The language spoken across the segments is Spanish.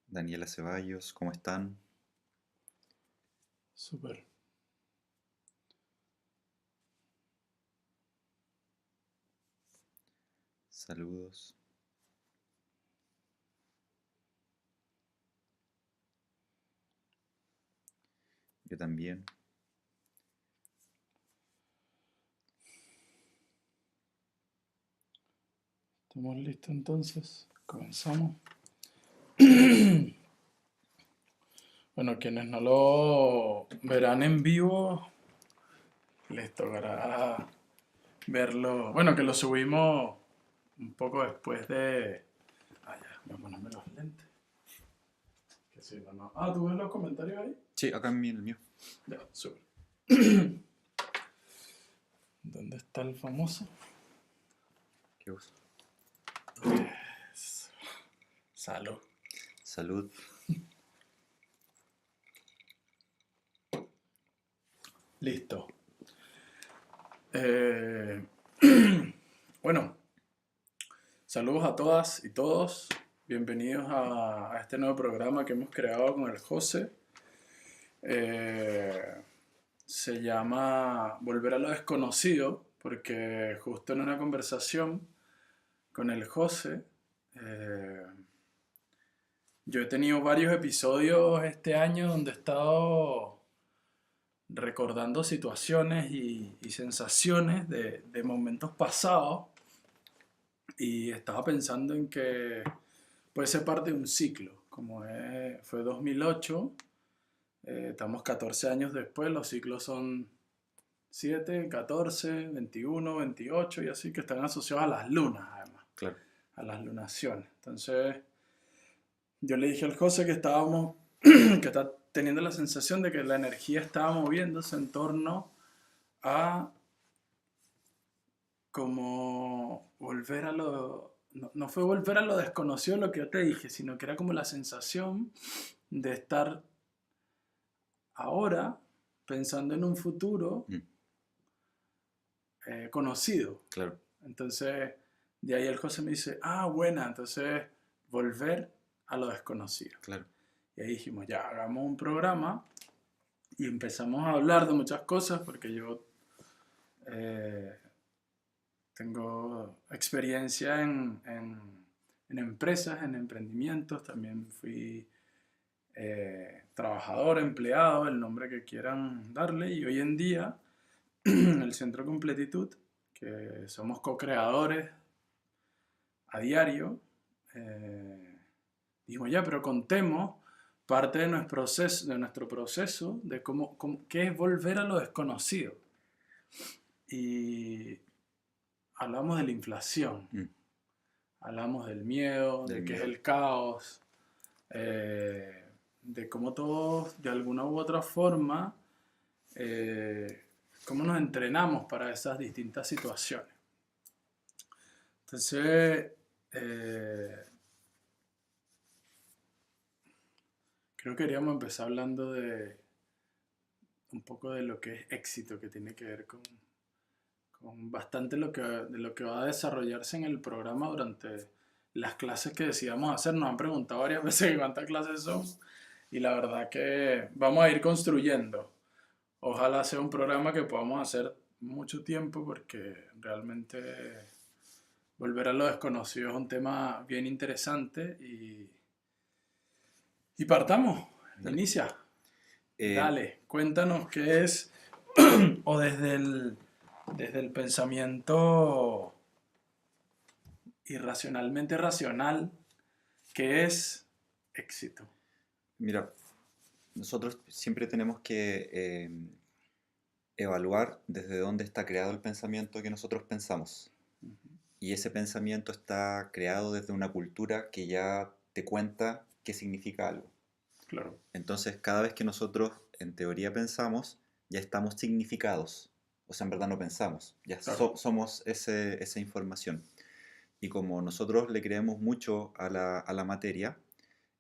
Daniela Ceballos, ¿cómo están? Súper. Saludos. Yo también. ¿Estamos listos entonces? Comenzamos. Bueno, quienes no lo verán en vivo, les tocará verlo. Bueno, que lo subimos un poco después de. Ah, ya, voy a ponerme los lentes. Que si no, no. Ah, ¿tú ves los comentarios ahí? Sí, acá en el mío. Ya, súper. ¿Dónde está el famoso? ¿Qué uso? Salud. Salud. Listo. Eh, bueno, saludos a todas y todos. Bienvenidos a este nuevo programa que hemos creado con el José. Eh, Se llama Volver a lo desconocido, porque justo en una conversación con el José, eh, yo he tenido varios episodios este año donde he estado recordando situaciones y sensaciones de momentos pasados y estaba pensando en que puede ser parte de un ciclo, fue 2008, estamos 14 años después, los ciclos son 7, 14, 21, 28 y así que están asociados a las lunas además, Claro. a las lunaciones. Entonces yo le dije al José que estábamos, que está teniendo la sensación de que la energía estaba moviéndose en torno a como volver a lo... No, no fue volver a lo desconocido lo que yo te dije, sino que era como la sensación de estar ahora pensando en un futuro Mm, conocido. claro, Entonces, de ahí el José me dice, ah, buena, entonces volver a lo desconocido. claro. Y ahí dijimos, ya, hagamos un programa y empezamos a hablar de muchas cosas porque yo eh, tengo experiencia en empresas, en emprendimientos, también fui trabajador, empleado, el nombre que quieran darle, y hoy en día en el Centro Completitud, que somos co-creadores a diario, dijimos ya, pero contemos parte de nuestro proceso de qué es volver a lo desconocido. Y hablamos de la inflación, Mm, hablamos del miedo, del de qué es miedo. el caos, de cómo todos, de alguna u otra forma, eh, cómo nos entrenamos para esas distintas situaciones. Entonces, eh, creo que queríamos empezar hablando de un poco de lo que es éxito, que tiene que ver con bastante de lo que va a desarrollarse en el programa durante las clases que decidamos hacer. Nos han preguntado varias veces cuántas clases son y la verdad que vamos a ir construyendo. Ojalá sea un programa que podamos hacer mucho tiempo porque realmente volver a lo desconocido es un tema bien interesante y partamos. Dale. Inicia. Eh, Dale, cuéntanos qué es, o desde el pensamiento irracionalmente racional, qué es éxito. Mira, nosotros siempre tenemos que evaluar desde dónde está creado el pensamiento que nosotros pensamos. Y ese pensamiento está creado desde una cultura que ya te cuenta qué significa algo. Claro, Entonces, cada vez que nosotros en teoría pensamos, ya estamos significados. O sea, en verdad no pensamos, ya claro, somos esa información. Y como nosotros le creemos mucho a la materia,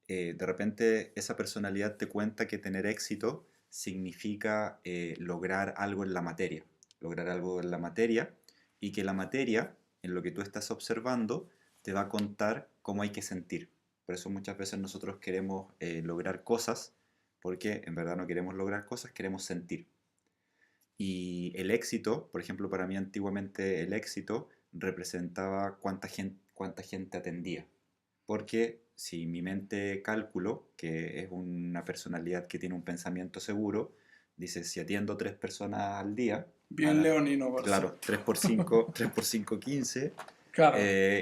de repente esa personalidad te cuenta que tener éxito significa lograr algo en la materia. Lograr algo en la materia y que la materia, en lo que tú estás observando, te va a contar cómo hay que sentir. Por eso muchas veces nosotros queremos lograr cosas, porque en verdad no queremos lograr cosas, queremos sentir. Y el éxito, por ejemplo, para mí antiguamente el éxito representaba cuánta gente atendía. Porque si mi mente cálculo, que es una personalidad que tiene un pensamiento seguro, dice, si atiendo 3 personas al día, Bien leonino, por claro, cierto. 3 por 5 15, Claro,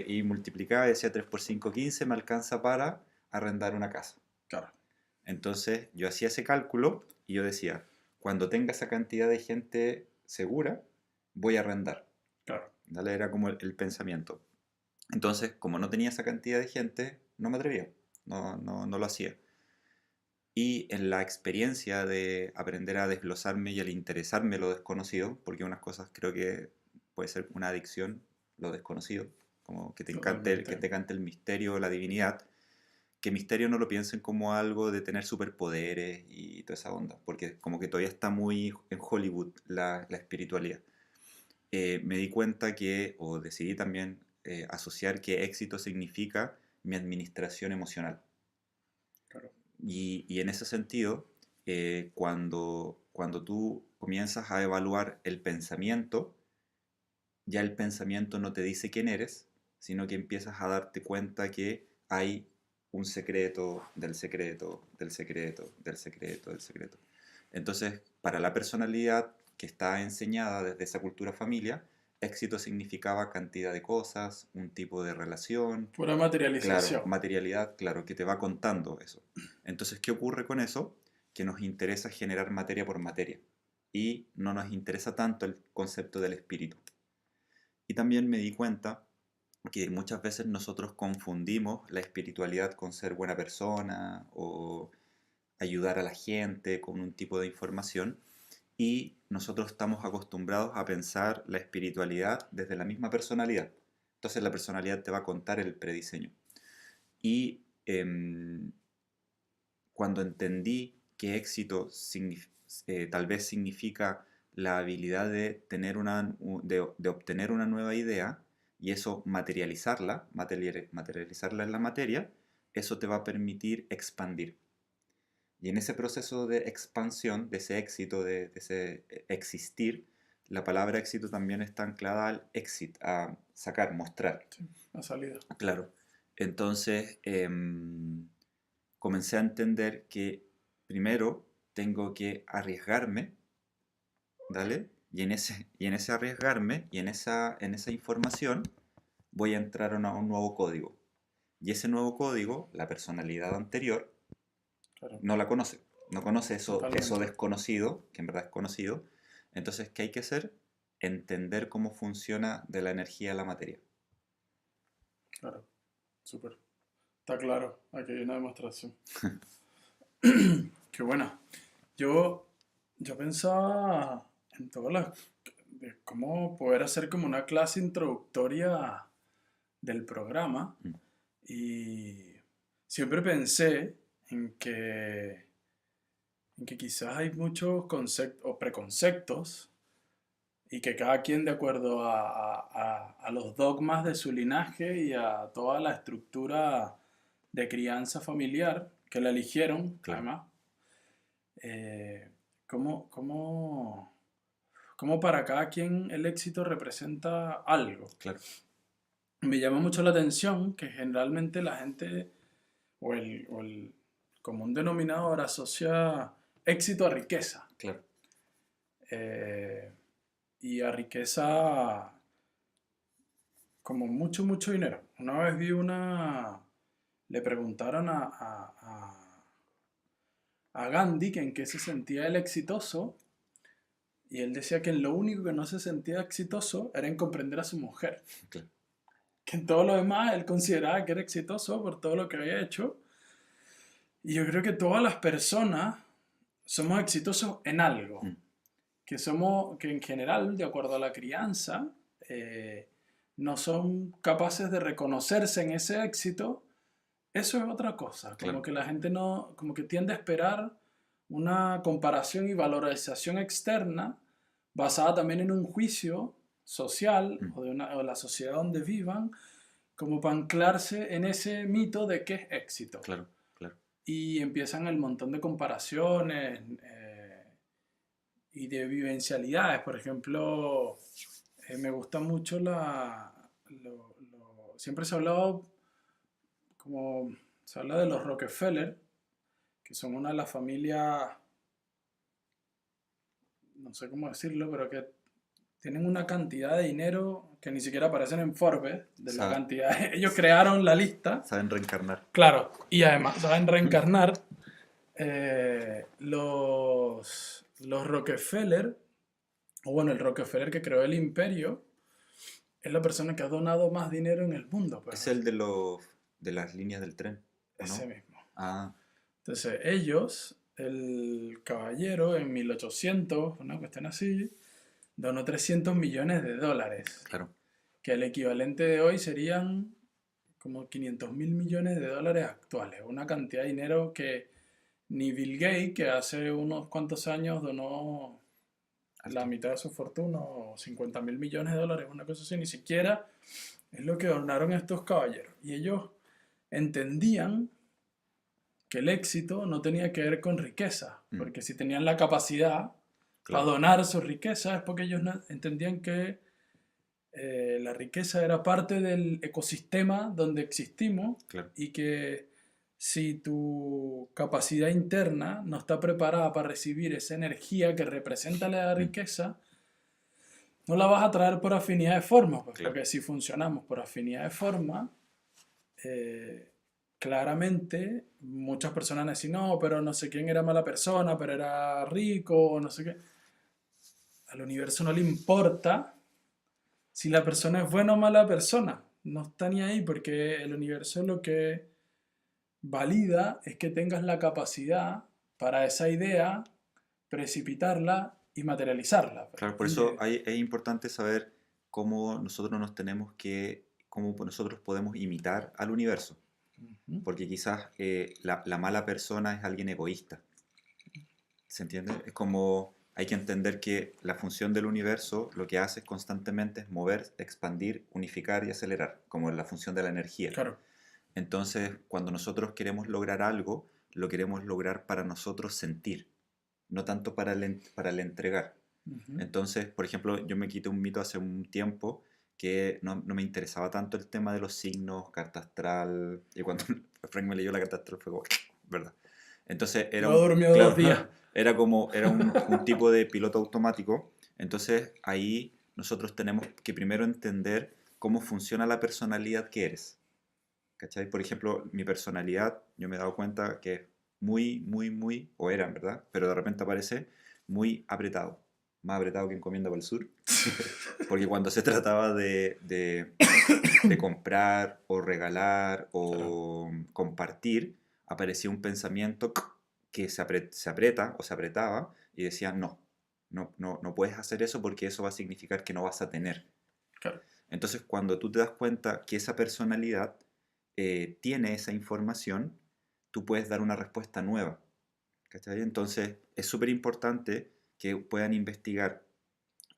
y multiplicaba, decía 3 por 5 15, me alcanza para arrendar una casa. claro, Entonces yo hacía ese cálculo y yo decía, cuando tenga esa cantidad de gente segura, voy a arrendar. claro, ¿Vale? Era como el pensamiento. Entonces, como no tenía esa cantidad de gente, no me atrevía, no lo hacía. Y en la experiencia de aprender a desglosarme y al interesarme lo desconocido, porque unas cosas creo que puede ser una adicción, lo desconocido, como que totalmente. te cante el misterio, la divinidad, que misterio no lo piensen como algo de tener superpoderes y toda esa onda, porque como que todavía está muy en Hollywood la espiritualidad. Me di cuenta que, o decidí también asociar que éxito significa mi administración emocional. Claro. Y en ese sentido, cuando tú comienzas a evaluar el pensamiento, ya el pensamiento no te dice quién eres, sino que empiezas a darte cuenta que hay un secreto del secreto, del secreto, del secreto, del secreto. Entonces, para la personalidad que está enseñada desde esa cultura familia, éxito significaba cantidad de cosas, un tipo de relación, Pura claro, materialización. materialidad, claro, que te va contando eso. Entonces, ¿qué ocurre con eso? Que nos interesa generar materia por materia y no nos interesa tanto el concepto del espíritu. Y también me di cuenta que muchas veces nosotros confundimos la espiritualidad con ser buena persona o ayudar a la gente con un tipo de información y nosotros estamos acostumbrados a pensar la espiritualidad desde la misma personalidad. Entonces la personalidad te va a contar el prediseño. Y cuando entendí que éxito tal vez significa la habilidad de, de obtener una nueva idea y eso materializarla en la materia, eso te va a permitir expandir. Y en ese proceso de expansión, de ese éxito, de ese existir, la palabra éxito también está anclada al exit, a sacar, mostrar. Sí, la salida. Claro. Entonces, comencé a entender que primero tengo que arriesgarme, ¿dale? Y en ese arriesgarme y en esa información voy a entrar a un nuevo código. Y ese nuevo código, la personalidad anterior, Claro, no la conoce. No conoce eso totalmente. desconocido, que en verdad es conocido. Entonces, ¿qué hay que hacer? Entender cómo funciona de la energía a la materia. Claro, súper. Está claro, aquí hay una demostración. Qué buena. Yo, yo pensaba en todas las, de cómo poder hacer como una clase introductoria del programa Mm, y siempre pensé en que, en que quizás hay muchos conceptos o preconceptos y que cada quien de acuerdo a los dogmas de su linaje y a toda la estructura de crianza familiar que la eligieron, claro, además, eh, cómo cómo para cada quien el éxito representa algo. claro, Me llama mucho la atención que generalmente la gente o el común denominador asocia éxito a riqueza. claro. eh, y a riqueza como mucho, mucho dinero. Una vez vi una, le preguntaron a Gandhi que en qué se sentía él exitoso y él decía que en lo único que no se sentía exitoso era en comprender a su mujer. Claro. Que en todo lo demás él consideraba que era exitoso por todo lo que había hecho. Y yo creo que todas las personas somos exitosos en algo. Mm, Que somos, que en general, de acuerdo a la crianza, no son capaces de reconocerse en ese éxito. Eso es otra cosa. Como claro. que la gente no, como que tiende a esperar una comparación y valorización externa basada también en un juicio social Mm, o de la sociedad donde vivan como para anclarse en ese mito de que es éxito. Claro, claro. Y empiezan el montón de comparaciones y de vivencialidades. Por ejemplo, me gusta mucho siempre se ha hablado, como se habla de los Rockefeller, que son una de las familias, no sé cómo decirlo, pero que tienen una cantidad de dinero que ni siquiera aparecen en Forbes, de la Sabe- cantidad. Ellos crearon la lista, Saben reencarnar. claro, y además saben reencarnar. Los Rockefeller, o bueno, el Rockefeller que creó el imperio, es la persona que ha donado más dinero en el mundo, pues, Es el de las líneas del tren, ¿o ese no? mismo. Ah, Entonces, ellos, el caballero en 1800, una cuestión así, donó 300 millones de dólares, claro. que el equivalente de hoy serían como 500 mil millones de dólares actuales, una cantidad de dinero que ni Bill Gates, que hace unos cuantos años donó la Alto. mitad de su fortuna, o 50 mil millones de dólares, una cosa así, ni siquiera es lo que donaron estos caballeros. Y ellos entendían que el éxito no tenía que ver con riqueza, Mm, porque si tenían la capacidad para claro, donar su riqueza es porque ellos entendían que la riqueza era parte del ecosistema donde existimos claro. y que si tu capacidad interna no está preparada para recibir esa energía que representa la Mm, riqueza, no la vas a traer por afinidad de forma, pues, claro. porque si funcionamos por afinidad de forma, eh, claramente muchas personas decían, no, pero no sé quién era mala persona, pero era rico, o no sé qué. Al universo no le importa si la persona es buena o mala persona. No está ni ahí porque el universo lo que valida es que tengas la capacidad para esa idea, precipitarla y materializarla. Claro, por eso es importante saber cómo nosotros nos tenemos que, cómo nosotros podemos imitar al universo. Ujú. Porque quizás la mala persona es alguien egoísta. ¿Se entiende? Es como hay que entender que la función del universo lo que hace constantemente es mover, expandir, unificar y acelerar, como la función de la energía. Claro. Entonces, cuando nosotros queremos lograr algo, lo queremos lograr para nosotros sentir, no tanto para el entregar. Ujú. Entonces, por ejemplo, yo me quité un mito hace un tiempo que no me interesaba tanto el tema de los signos, carta astral, y cuando Frank me leyó la carta astral fue como, ¿verdad? Entonces era No un, durmió claro, 2 días. era un tipo de piloto automático. Entonces ahí nosotros tenemos que primero entender cómo funciona la personalidad que eres. ¿Cachai? Por ejemplo, mi personalidad, yo me he dado cuenta que es muy, o era, ¿verdad? Pero de repente aparece muy apretado, más apretado que Encomienda para el Sur, porque cuando se trataba de comprar o regalar Claro. o compartir, aparecía un pensamiento que se aprieta o se apretaba y decía, no puedes hacer eso porque eso va a significar que no vas a tener. Claro. Entonces, cuando tú te das cuenta que esa personalidad tiene esa información, tú puedes dar una respuesta nueva. ¿Cachai? Entonces, es súper importante que puedan investigar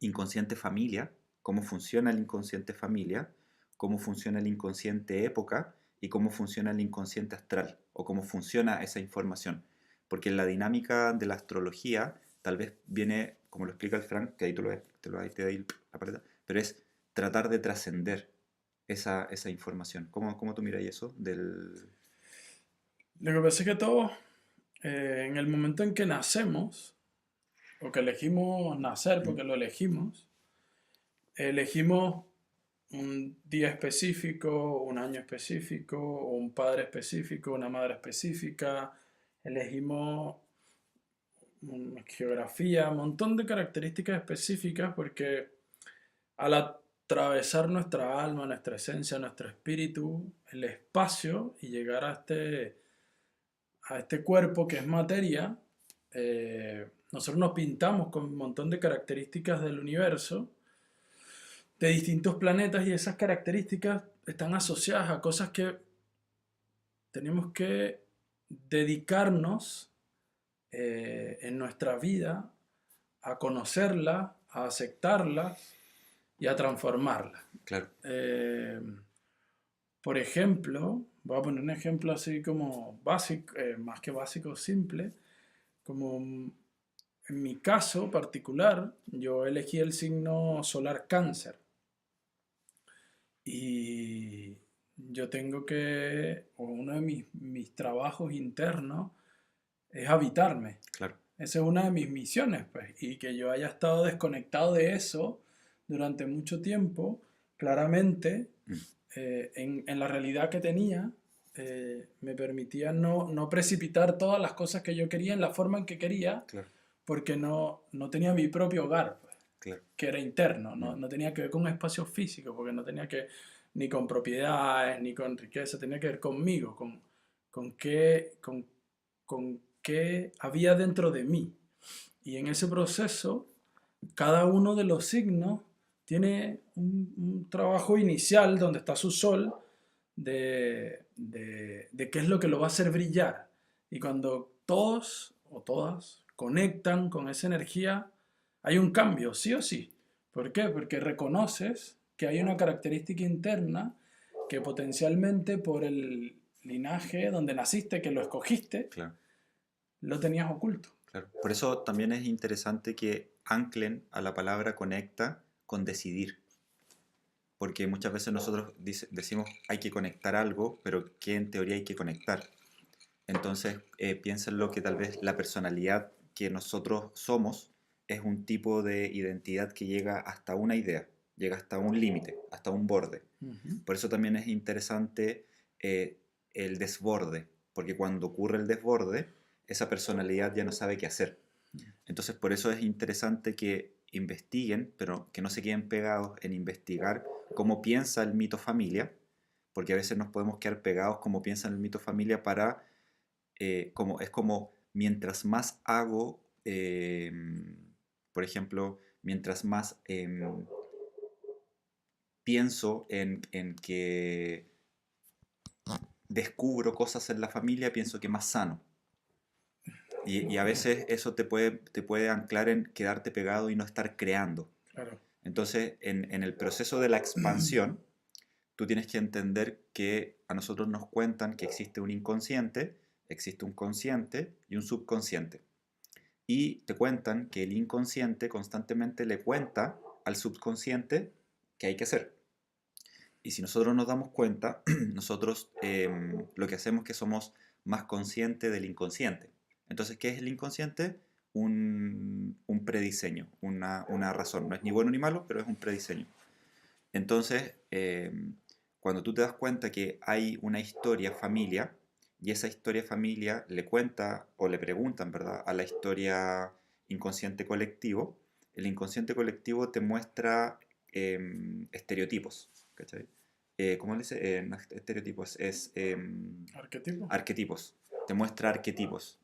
inconsciente familia, cómo funciona el inconsciente familia, cómo funciona el inconsciente época y cómo funciona el inconsciente astral o cómo funciona esa información. Porque la dinámica de la astrología tal vez viene, como lo explica el Frank, que ahí te doy la paleta, pero es tratar de trascender esa información. ¿Cómo tú miras eso? Lo que pasa es que todos, en el momento en que nacemos, o que elegimos nacer ¿Mm? porque lo elegimos un día específico, un año específico, un padre específico, una madre específica, elegimos una geografía, un montón de características específicas porque al atravesar nuestra alma, nuestra esencia, nuestro espíritu, el espacio y llegar a este cuerpo que es materia, nosotros nos pintamos con un montón de características del universo, de distintos planetas, y esas características están asociadas a cosas que tenemos que dedicarnos en nuestra vida a conocerla, a aceptarla y a transformarla. Claro, Eh, Por ejemplo, voy a poner un ejemplo así como básico, más que básico, simple, como en mi caso particular, yo elegí el signo solar Cáncer y yo tengo que, o uno de mis trabajos internos es habitarme. Claro. Esa es una de mis misiones, pues, y que yo haya estado desconectado de eso durante mucho tiempo, claramente, Mm, en la realidad que tenía, me permitía no precipitar todas las cosas que yo quería en la forma en que quería, claro, porque no tenía mi propio hogar, pues, claro. que era interno, Mm, no tenía que ver con espacio físico, porque no tenía que ni con propiedades, ni con riqueza, tenía que ver conmigo, con con qué había dentro de mí. Y en ese proceso, cada uno de los signos tiene un trabajo inicial donde está su sol de qué es lo que lo va a hacer brillar. Y cuando todos o todas conectan con esa energía, hay un cambio, sí o sí. ¿Por qué? Porque reconoces que hay una característica interna que potencialmente por el linaje donde naciste, que lo escogiste, claro, lo tenías oculto. claro. Por eso también es interesante que anclen a la palabra conecta con decidir. Porque muchas veces nosotros decimos hay que conectar algo, pero ¿qué en teoría hay que conectar? Entonces, piénsenlo que tal vez la personalidad que nosotros somos es un tipo de identidad que llega hasta una idea, llega hasta un límite, hasta un borde. Ujú. Por eso también es interesante el desborde, porque cuando ocurre el desborde, esa personalidad ya no sabe qué hacer. Entonces, por eso es interesante que investiguen, pero que no se queden pegados en investigar cómo piensa el mito familia, porque a veces nos podemos quedar pegados como piensa el mito familia para, es como mientras más hago, por ejemplo, mientras más pienso en que descubro cosas en la familia, pienso que más sano. Y a veces eso te puede anclar en quedarte pegado y no estar creando. Claro. Entonces, en el proceso de la expansión, tú tienes que entender que a nosotros nos cuentan que existe un inconsciente, existe un consciente y un subconsciente. Y te cuentan que el inconsciente constantemente le cuenta al subconsciente qué hay que hacer. Y si nosotros nos damos cuenta, nosotros lo que hacemos es que somos más conscientes del inconsciente. Entonces, ¿qué es el inconsciente? Un prediseño, una razón. No es ni bueno ni malo, pero es un prediseño. Entonces, cuando tú te das cuenta que hay una historia familia y esa historia familia le cuenta o le preguntan, ¿verdad?, a la historia inconsciente colectivo, el inconsciente colectivo te muestra estereotipos, ¿cachai? ¿Cómo le dice? No es estereotipos, es Arquetipo. arquetipos, te muestra arquetipos.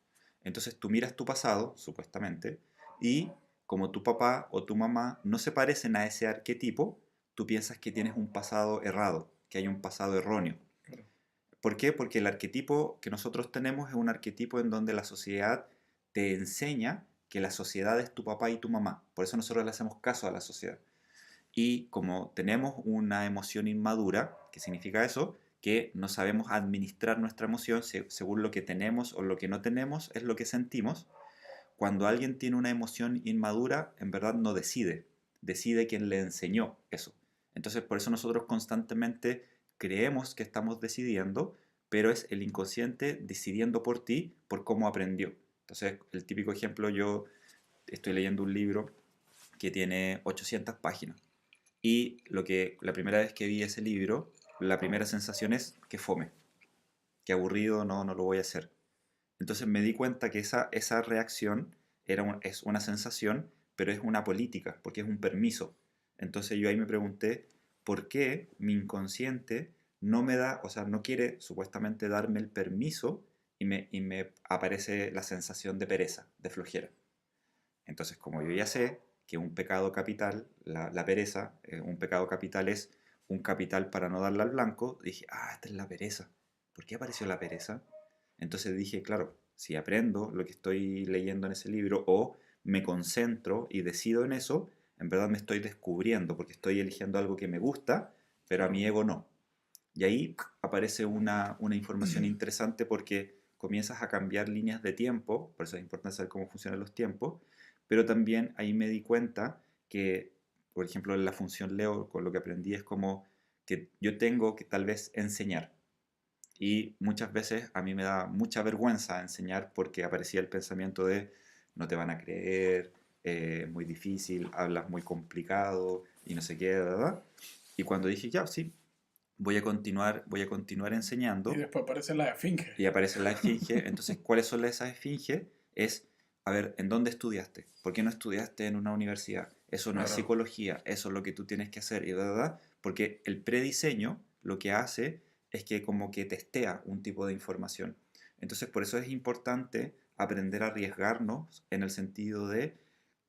Entonces tú miras tu pasado, supuestamente, y como tu papá o tu mamá no se parecen a ese arquetipo, tú piensas que tienes un pasado errado, que hay un pasado erróneo. Claro. ¿Por qué? Porque el arquetipo que nosotros tenemos es un arquetipo en donde la sociedad te enseña que la sociedad es tu papá y tu mamá. Por eso nosotros le hacemos caso a la sociedad. Y como tenemos una emoción inmadura, ¿qué significa eso? Que no sabemos administrar nuestra emoción según lo que tenemos o lo que no tenemos, es lo que sentimos. Cuando alguien tiene una emoción inmadura, en verdad no decide, decide quien le enseñó eso. Entonces, por eso nosotros constantemente creemos que estamos decidiendo, pero es el inconsciente decidiendo por ti, por cómo aprendió. Entonces, el típico ejemplo, yo estoy leyendo un libro que tiene 800 páginas y la primera vez que vi ese libro, la primera sensación es que fome, que aburrido, no lo voy a hacer. Entonces me di cuenta que esa reacción es una sensación, pero es una política, porque es un permiso. Entonces yo ahí me pregunté, ¿por qué mi inconsciente no me da, o sea, no quiere supuestamente darme el permiso y me aparece la sensación de pereza, de flojera? Entonces, como yo ya sé que un pecado capital, la pereza, un pecado capital es un capital para no darle al blanco, dije, esta es la pereza. ¿Por qué apareció la pereza? Entonces dije, claro, si aprendo lo que estoy leyendo en ese libro o me concentro y decido en eso, en verdad me estoy descubriendo porque estoy eligiendo algo que me gusta, pero a Claro. mi ego no. Y ahí aparece una información interesante porque comienzas a cambiar líneas de tiempo, por eso es importante saber cómo funcionan los tiempos, pero también ahí me di cuenta que, por ejemplo, en la función Leo, con lo que aprendí es como que yo tengo que tal vez enseñar. Y muchas veces a mí me da mucha vergüenza enseñar porque aparecía el pensamiento de no te van a creer, muy difícil, hablas muy complicado y no sé qué, ¿verdad? Y cuando dije, ya, sí, voy a continuar Y enseñando, después aparece la esfinge. y aparece la esfinge. Entonces, ¿cuáles son esas esfinges? Es, a ver, ¿en dónde estudiaste? ¿Por qué no estudiaste en una universidad? Eso no es Claro, psicología, eso es lo que tú tienes que hacer, y ¿verdad? Porque el prediseño lo que hace es que como que testea un tipo de información. Entonces, por eso es importante aprender a arriesgarnos en el sentido de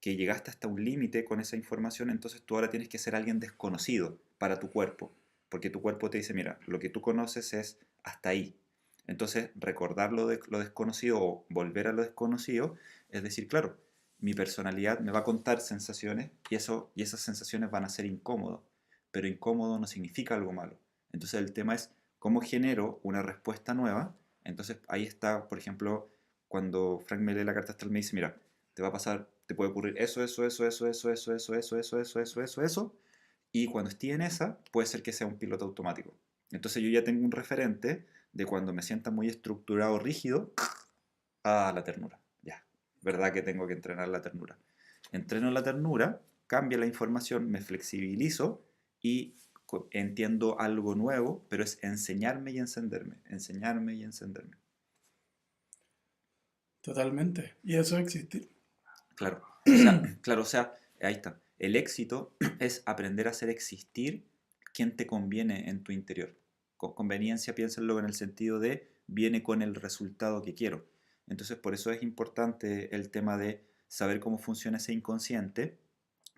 que llegaste hasta un límite con esa información, entonces tú ahora tienes que ser alguien desconocido para tu cuerpo, porque tu cuerpo te dice, mira, lo que tú conoces es hasta ahí. Entonces, recordar lo desconocido o volver a lo desconocido, es decir, claro, mi personalidad me va a contar sensaciones y esas sensaciones van a ser incómodos, pero incómodo no significa algo malo. Entonces, el tema es cómo genero una respuesta nueva. Entonces, ahí está, por ejemplo, cuando Frank me lee la carta astral me dice, mira, te va a pasar, te puede ocurrir eso, y cuando esté en esa, puede ser que sea un piloto automático. Entonces yo ya tengo un referente de cuando me sienta muy estructurado, rígido, a la ternura. Ya, ¿verdad que tengo que entrenar la ternura? Entreno la ternura, cambia la información, me flexibilizo y entiendo algo nuevo, pero es enseñarme y encenderme, enseñarme y encenderme. totalmente. Y eso es existir. Claro, o sea, claro, o sea, ahí está. El éxito es aprender a hacer existir quien te conviene en tu interior. Conveniencia, piénsenlo en el sentido de viene con el resultado que quiero. Entonces, por eso es importante el tema de saber cómo funciona ese inconsciente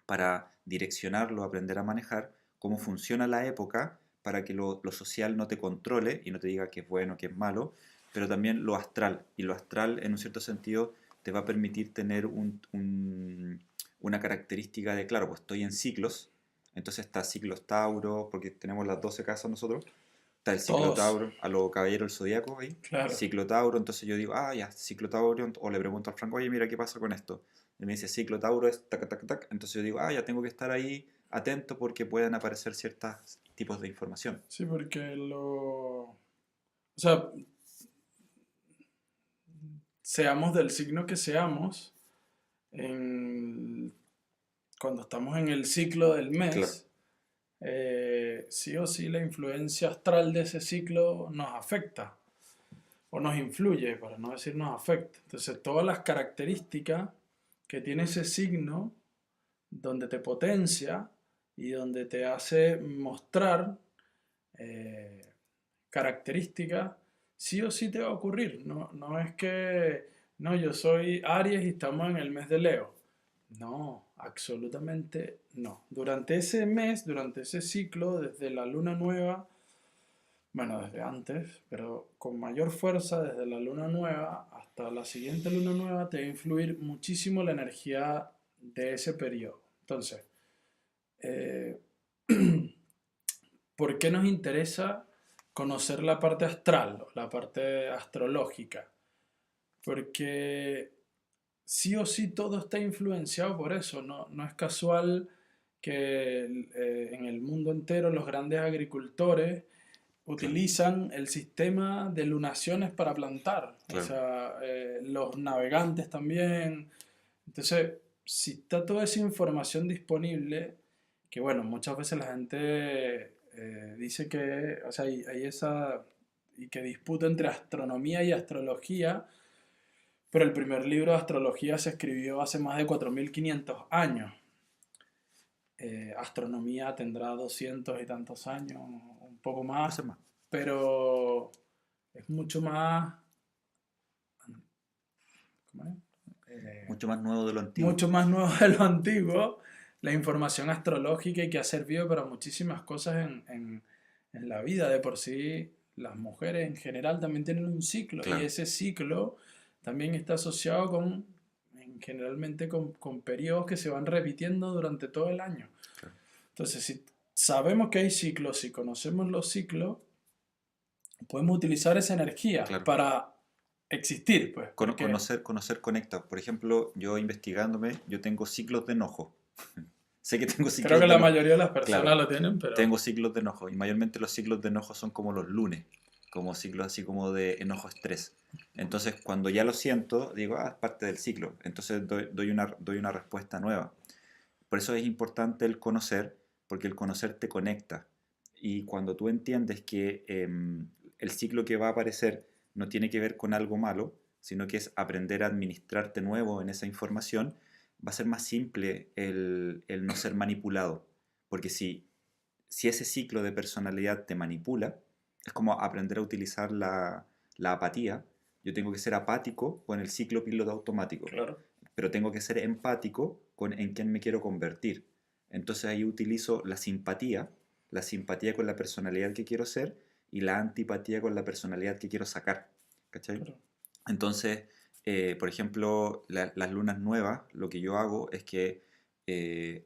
para direccionarlo, aprender a manejar, cómo funciona la época para que lo social no te controle y no te diga qué es bueno, qué es malo, pero también lo astral. Y lo astral, en un cierto sentido, te va a permitir tener una característica de, claro, pues estoy en ciclos, entonces está ciclos Tauro, porque tenemos las 12 casas nosotros, está el ciclo Todos, Tauro, a los caballeros del zodiaco ahí, claro. ciclo Tauro, entonces yo digo, ah, ya, ciclo Tauro, o le pregunto al Franco, oye, mira, ¿qué pasa con esto? Y me dice, ciclo Tauro es tac, tac, tac, entonces yo digo, ah, ya tengo que estar ahí atento porque pueden aparecer ciertos tipos de información. Sí, porque lo... O sea, seamos del signo que seamos, en- cuando estamos en el ciclo del Claro, mes, sí o sí la influencia astral de ese ciclo nos afecta o nos influye, para no decir nos afecta. Entonces, todas las características que tiene ese signo, donde te potencia y donde te hace mostrar eh, características, sí o sí te va a ocurrir. No, no es que, no, yo soy Aries y estamos en el mes de Leo. No, absolutamente no. Durante ese mes, durante ese ciclo, desde la luna nueva, bueno, desde antes, pero con mayor fuerza, desde la luna nueva hasta la siguiente luna nueva, te va a influir muchísimo la energía de ese periodo. Entonces, eh, ¿por qué nos interesa conocer la parte astral, la parte astrológica? Porque sí o sí todo está influenciado por eso. No, no es casual que en el mundo entero los grandes agricultores claro, utilizan el sistema de lunaciones para plantar. O claro. sea, los navegantes también. Entonces, si está toda esa información disponible, que bueno, muchas veces la gente dice que, o sea, hay esa, y que disputa entre astronomía y astrología, pero el primer libro de astrología se escribió hace más de 4500 años. Astronomía tendrá 200 y tantos años, un poco Puede más, ser más. pero es mucho más, ¿cómo es? Mucho más nuevo de lo antiguo. Mucho más nuevo de lo antiguo, la información astrológica y que ha servido para muchísimas cosas en la vida. De por sí, las mujeres en general también tienen un ciclo y Claro, ese ciclo también está asociado generalmente con periodos que se van repitiendo durante todo el año. claro. Entonces, si sabemos que hay ciclos, si conocemos los ciclos, podemos utilizar esa energía Claro. para existir, pues, porque Conocer conecta. Por ejemplo, yo investigándome, yo tengo ciclos de enojo. Sé que tengo creo que ciclos de la enojo. mayoría de las personas Claro, lo tienen, pero tengo ciclos de enojo. Y mayormente los ciclos de enojo son como los lunes, como ciclos así como de enojo-estrés. Entonces, cuando ya lo siento, digo, es parte del ciclo. Entonces, doy una respuesta nueva. Por eso es importante el conocer, porque el conocer te conecta. Y cuando tú entiendes que el ciclo que va a aparecer no tiene que ver con algo malo, sino que es aprender a administrarte nuevo en esa información, va a ser más simple el no ser manipulado. Porque si ese ciclo de personalidad te manipula, es como aprender a utilizar la apatía. Yo tengo que ser apático con el ciclo piloto automático, claro, pero tengo que ser empático con en quién me quiero convertir. Entonces ahí utilizo la simpatía con la personalidad que quiero ser y la antipatía con la personalidad que quiero sacar. ¿Cachai? claro. Entonces, por ejemplo, las lunas nuevas, lo que yo hago es que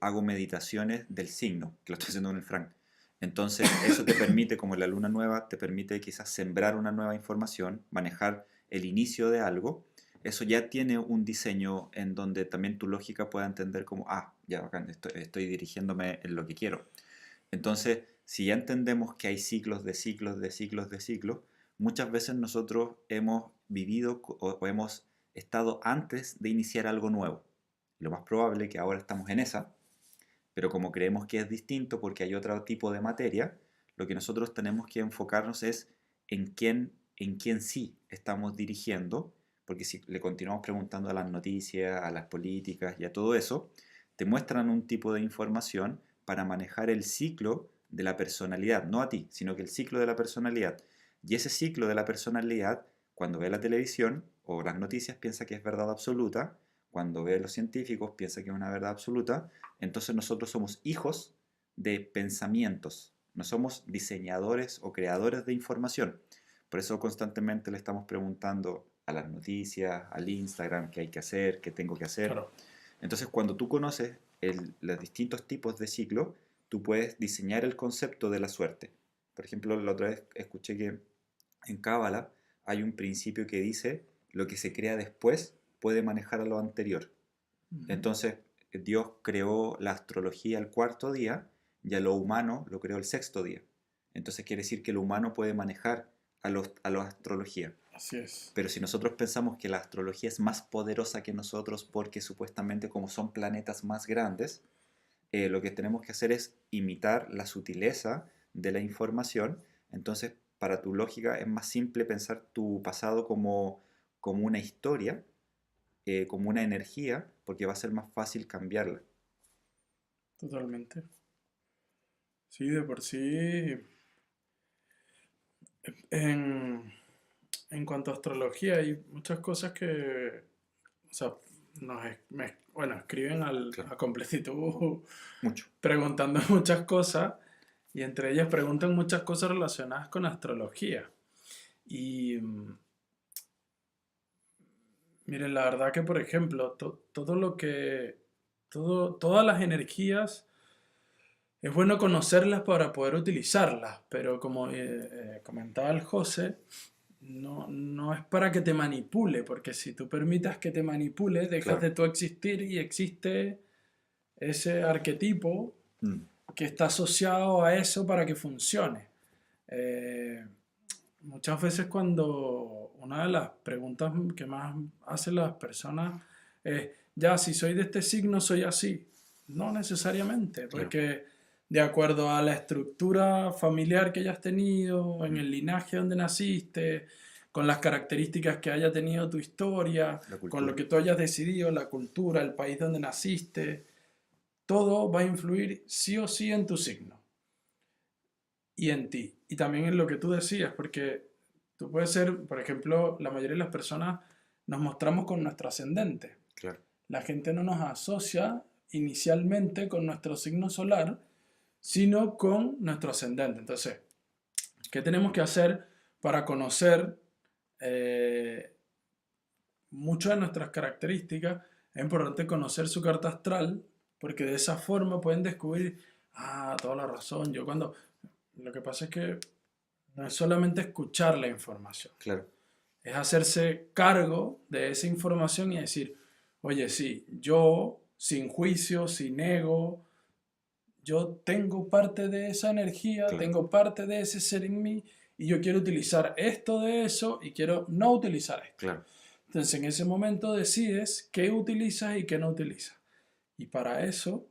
hago meditaciones del signo, que lo estoy haciendo en el Frank. Entonces, eso te permite, como la luna nueva, te permite quizás sembrar una nueva información, manejar el inicio de algo. Eso ya tiene un diseño en donde también tu lógica pueda entender como, ah, ya, bacán, estoy dirigiéndome en lo que quiero. Entonces, si ya entendemos que hay ciclos de ciclos de ciclos de ciclos, muchas veces nosotros hemos vivido o hemos estado antes de iniciar algo nuevo. Lo más probable es que ahora estamos en esa, pero como creemos que es distinto porque hay otro tipo de materia, lo que nosotros tenemos que enfocarnos es en quién sí estamos dirigiendo, porque si le continuamos preguntando a las noticias, a las políticas y a todo eso, te muestran un tipo de información para manejar el ciclo de la personalidad, no a ti, sino que el ciclo de la personalidad. Y ese ciclo de la personalidad, cuando ve la televisión o las noticias, piensa que es verdad absoluta, cuando ve a los científicos, piensa que es una verdad absoluta, entonces nosotros somos hijos de pensamientos, no somos diseñadores o creadores de información. Por eso constantemente le estamos preguntando a las noticias, al Instagram, qué hay que hacer, qué tengo que hacer. Claro. Entonces cuando tú conoces los distintos tipos de ciclo, tú puedes diseñar el concepto de la suerte. Por ejemplo, la otra vez escuché que en Cábala hay un principio que dice lo que se crea después puede manejar a lo anterior. Ujú. Entonces, Dios creó la astrología el cuarto día y a lo humano lo creó el sexto día. Entonces quiere decir que lo humano puede manejar a la astrología. Así es. Pero si nosotros pensamos que la astrología es más poderosa que nosotros porque supuestamente como son planetas más grandes, lo que tenemos que hacer es imitar la sutileza de la información. Entonces, para tu lógica es más simple pensar tu pasado como una historia, como una energía, porque va a ser más fácil cambiarla. Totalmente. Sí, de por sí. En, en cuanto a astrología, hay muchas cosas que, o sea, bueno, escriben Claro, a completitud mucho. preguntando muchas cosas y entre ellas preguntan muchas cosas relacionadas con astrología. Y miren, la verdad que, por ejemplo, todo lo que, todas las energías es bueno conocerlas para poder utilizarlas, pero como comentaba el José, no es para que te manipule, porque si tú permitas que te manipule, dejas Claro. de tú existir y existe ese arquetipo Mm, que está asociado a eso para que funcione. Eh, Muchas veces cuando una de las preguntas que más hacen las personas es, ya, si soy de este signo, soy así. No necesariamente, claro. porque de acuerdo a la estructura familiar que hayas tenido, en Mm, el linaje donde naciste, con las características que haya tenido tu historia, la con lo cultura. que tú hayas decidido, la cultura, el país donde naciste, todo va a influir sí o sí en tu signo y en ti. Y también en lo que tú decías, porque tú puedes ser, por ejemplo, la mayoría de las personas nos mostramos con nuestro ascendente. Claro. La gente no nos asocia inicialmente con nuestro signo solar, sino con nuestro ascendente. Entonces, ¿qué tenemos que hacer para conocer eh, muchas de nuestras características? Es importante conocer su carta astral, porque de esa forma pueden descubrir, ah, toda la razón. Yo cuando, lo que pasa es que No es solamente escuchar la información, claro, es hacerse cargo de esa información y decir, oye, sí, yo sin juicio, sin ego, yo tengo parte de esa energía, claro, tengo parte de ese ser en mí y yo quiero utilizar esto de eso y quiero no utilizar esto. claro. Entonces en ese momento decides qué utilizas y qué no utilizas. Y para eso